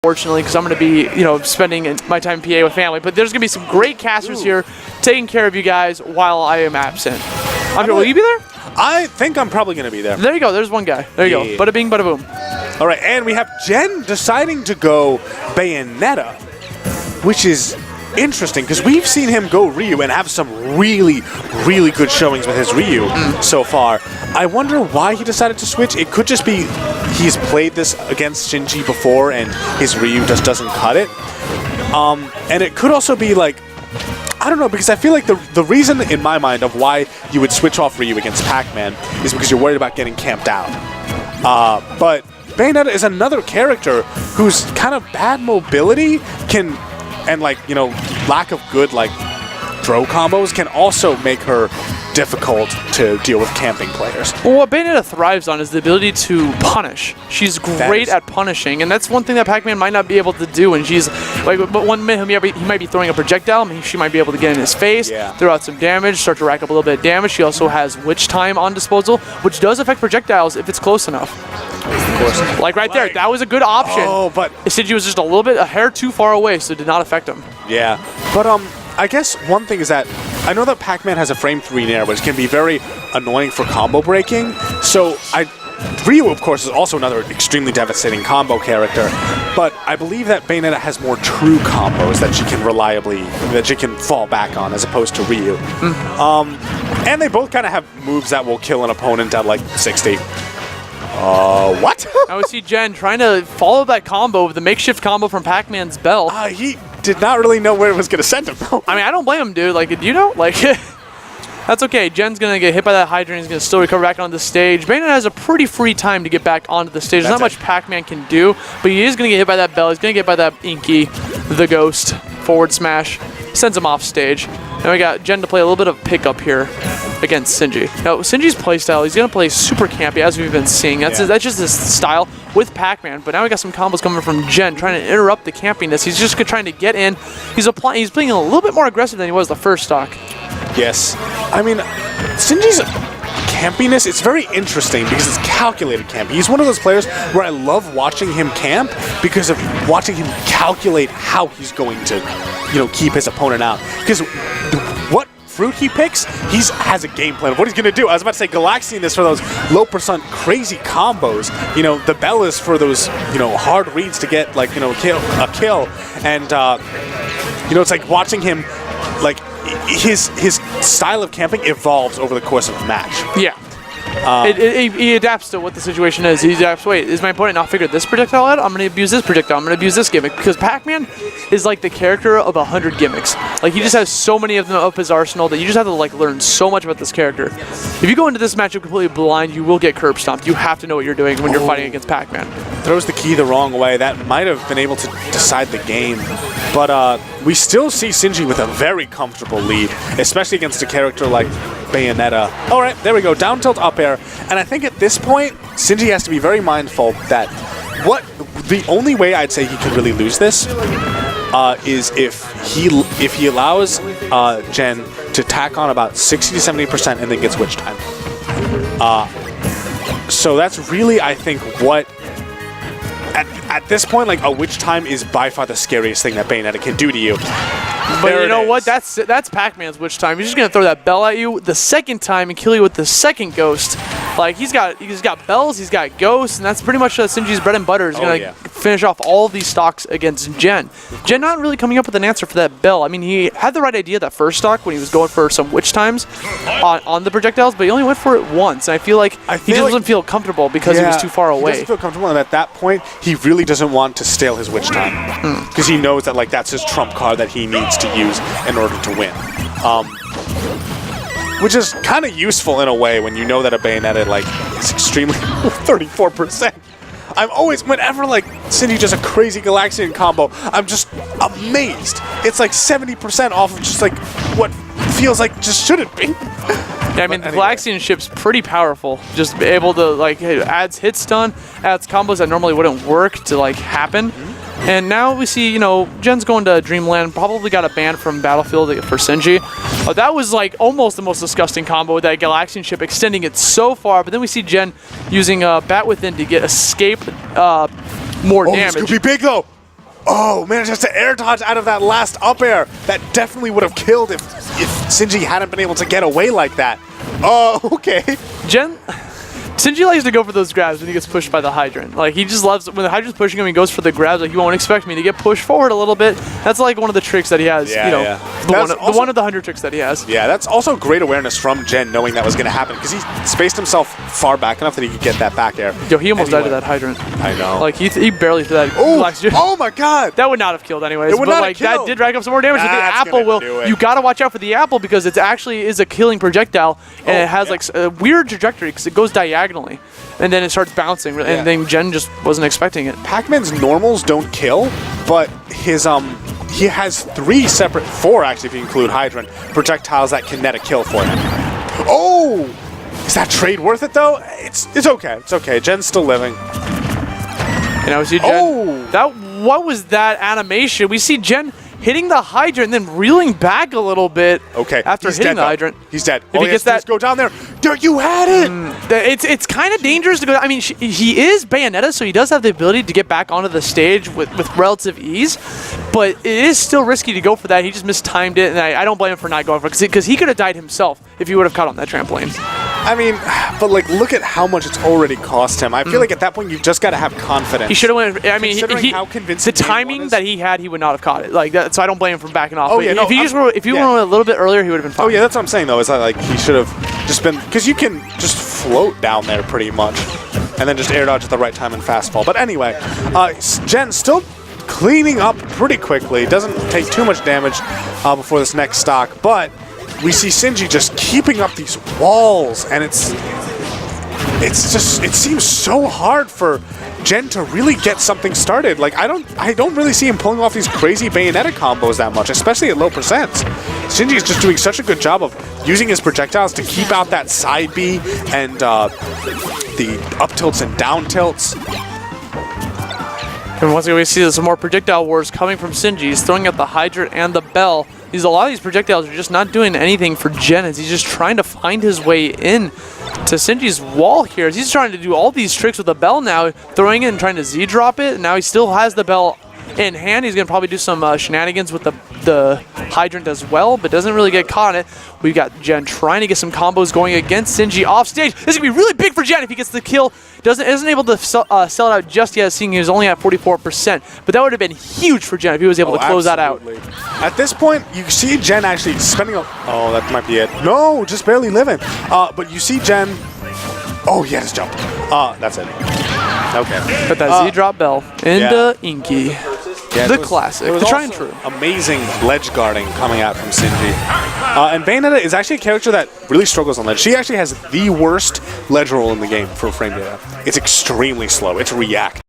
unfortunately, because I'm going to be, spending my time PA with family. But there's going to be some great casters here taking care of you guys while I am absent. Andre, will you be there? I think I'm probably going to be there. There you go. There's one guy. There you go. Bada bing, bada boom. All right, and we have Jen deciding to go Bayonetta, which is interesting because we've seen him go Ryu and have some really, really good showings with his Ryu so far. I wonder why he decided to switch. It could just be he's played this against Sinji before and his Ryu just doesn't cut it. And it could also be like, I don't know, because I feel like the reason in my mind of why you would switch off Ryu against Pac-Man is because you're worried about getting camped out. But Bayonetta is another character whose kind of bad mobility and lack of good throw combos can also make her difficult to deal with camping players. Well, what Bayonetta thrives on is the ability to punish. She's great at punishing, and that's one thing that Pac-Man might not be able to do. And she's but one minute he might be throwing a projectile, she might be able to get in his face, throw out some damage, start to rack up a little bit of damage. She also has Witch Time on disposal, which does affect projectiles if it's close enough. Of course. Like right there, that was a good option. Oh, but Sinji was just a hair too far away, so it did not affect him. Yeah, but I guess one thing is that I know that Pac-Man has a frame 3 nair, which can be very annoying for combo breaking. So Ryu, of course, is also another extremely devastating combo character, but I believe that Bayonetta has more true combos that she can fall back on as opposed to Ryu. And they both kind of have moves that will kill an opponent at 60. What? I would see Jen trying to follow that combo with the makeshift combo from Pac-Man's bell. He did not really know where it was going to send him, though. I mean, I don't blame him, dude. Do you know? That's okay. Jen's going to get hit by that Hydra. He's going to still recover back on the stage. Bayonetta has a pretty free time to get back onto the stage. There's not much Pac-Man can do, but he is going to get hit by that bell. He's going to get hit by that Inky, the Ghost, forward smash. Sends him off stage. And we got Jen to play a little bit of pickup here against Sinji. Now, Sinji's playstyle, he's going to play super campy, as we've been seeing. That's just his style with Pac-Man. But now we got some combos coming from Jen, trying to interrupt the campiness. He's just trying to get in. He's playing a little bit more aggressive than he was the first stock. Yes. I mean, Sinji's campiness, it's very interesting because it's calculated camping. He's one of those players where I love watching him camp because of watching him calculate how he's going to, keep his opponent out. Because what fruit he picks, he has a game plan of what he's going to do. I was about to say Galaxian is for those low percent crazy combos. The Bell is for those, hard reads to get, a kill. And, it's like watching him, his style of camping evolves over the course of the match. Yeah. He adapts to what the situation is. He adapts, wait, is my opponent not figured this projectile out? I'm going to abuse this projectile. I'm going to abuse this gimmick. Because Pac-Man is like the character of 100 gimmicks. He just has so many of them up his arsenal that you just have to learn so much about this character. If you go into this matchup completely blind, you will get curb stomped. You have to know what you're doing when you're fighting against Pac-Man. Throws the key the wrong way. That might have been able to decide the game. But we still see Sinji with a very comfortable lead, especially against a character like Bayonetta. All right, there we go. Down tilt up air. And I think at this point, Sinji has to be very mindful that the only way I'd say he could really lose this is if he allows Jen to tack on about 60 to 70% and then gets Witch Time. So that's really, I think, what... At this point, a Witch Time is by far the scariest thing that Bayonetta can do to you. But you know what? That's Pac-Man's Witch Time. He's just gonna throw that bell at you the second time and kill you with the second ghost. He's got bells, he's got ghosts, and that's pretty much Sinji's bread and butter. He's gonna finish off all of these stocks against Jen. Jen not really coming up with an answer for that bell. I mean, he had the right idea that first stock when he was going for some Witch Times on the projectiles, but he only went for it once. And I feel like he just doesn't feel comfortable because he was too far away. He doesn't feel comfortable, and at that point, he really doesn't want to stale his Witch Time because he knows that that's his trump card that he needs to use in order to win. Which is kind of useful in a way when you know that a Bayonetta is extremely 34%. I'm always, whenever Sinji does a crazy Galaxian combo, I'm just amazed. It's 70% off of just what feels like just shouldn't be. Yeah, I mean, the Galaxian ship's pretty powerful. Just able to, it adds hit stun, adds combos that normally wouldn't work to, happen. And now we see, Jen's going to Dreamland, probably got a ban from Battlefield for Sinji. That was almost the most disgusting combo with that Galaxian ship, extending it so far. But then we see Jen using Bat Within to get escape more damage. This could be big though. Oh, manages to air dodge out of that last up air. That definitely would have killed if Sinji hadn't been able to get away like that. Oh, okay. Sinji likes to go for those grabs when he gets pushed by the hydrant. Like, he just loves, when the hydrant's pushing him, he goes for the grabs. Like, you won't expect me to get pushed forward a little bit. That's like one of the tricks that he has, Yeah, you know, yeah. the one of the 100 tricks that he has. Yeah, that's also great awareness from Jen, knowing that was going to happen, because he spaced himself far back enough that he could get that back air. Yo, he almost died to that hydrant. I know. Like, he barely threw that. Oh my god! That would not have killed anyways. It would but not like have killed. that did rack up some more damage. But the That's apple gonna do it. you gotta watch out for the apple because it actually is a killing projectile and it has like a weird trajectory because it goes diagonally and then it starts bouncing and then Jen just wasn't expecting it. Pac-Man's normals don't kill, but his he has 4 actually if you include hydrant projectiles that can net a kill for him. Oh! Is that trade worth it though? It's okay. It's okay. Jen's still living. And now we see Jen. What was that animation? We see Jen hitting the hydrant and then reeling back a little bit. Okay. After hitting the hydrant. He's dead. If he gets that, go down there. Dude, you had it. It's kind of dangerous to go. I mean, he is Bayonetta, so he does have the ability to get back onto the stage with relative ease. But it is still risky to go for that. He just mistimed it, and I don't blame him for not going for it because he could have died himself if he would have caught on that trampoline. I mean, but like, look at how much it's already cost him. I feel like at that point, you've just got to have confidence. He should have went. I mean, how convincing the timing that he had, he would not have caught it. Like that, so I don't blame him for backing off. Oh but yeah, no, if he went a little bit earlier, he would have been fine. Oh yeah, that's what I'm saying though. Is that like he should have just been, because you can just float down there pretty much, and then just air dodge at the right time and fast fall. But anyway, Jen still cleaning up pretty quickly. Doesn't take too much damage before this next stock, but we see Sinji just keeping up these walls, and it seems so hard for Jen to really get something started. Like I don't really see him pulling off these crazy Bayonetta combos that much, especially at low percents. Sinji is just doing such a good job of using his projectiles to keep out that side B and the up tilts and down tilts. And once again, we see some more projectile wars coming from Sinji. He's throwing out the hydrant and the bell. A lot of these projectiles are just not doing anything for Jen as he's just trying to find his way in to Sinji's wall here. As he's trying to do all these tricks with the bell now, throwing it and trying to Z-drop it. And now he still has the bell in hand. He's going to probably do some shenanigans with the hydrant as well, but doesn't really get caught in it. We've got Jen trying to get some combos going against Sinji off stage. This is going to be really big for Jen if he gets the kill. Isn't able to sell it out just yet, seeing he was only at 44%. But that would have been huge for Jen if he was able to close that out. At this point, you see Jen actually spending a... Oh, that might be it. No, just barely living. But you see Jen... Oh, he had his jump. That's it. Okay. But that Z-drop bell into Inky. Yeah, the classic. It was the try and true. Amazing ledge guarding coming out from Sinji. And Bayonetta is actually a character that really struggles on ledge. She actually has the worst ledge roll in the game for frame data. It's extremely slow. It's react.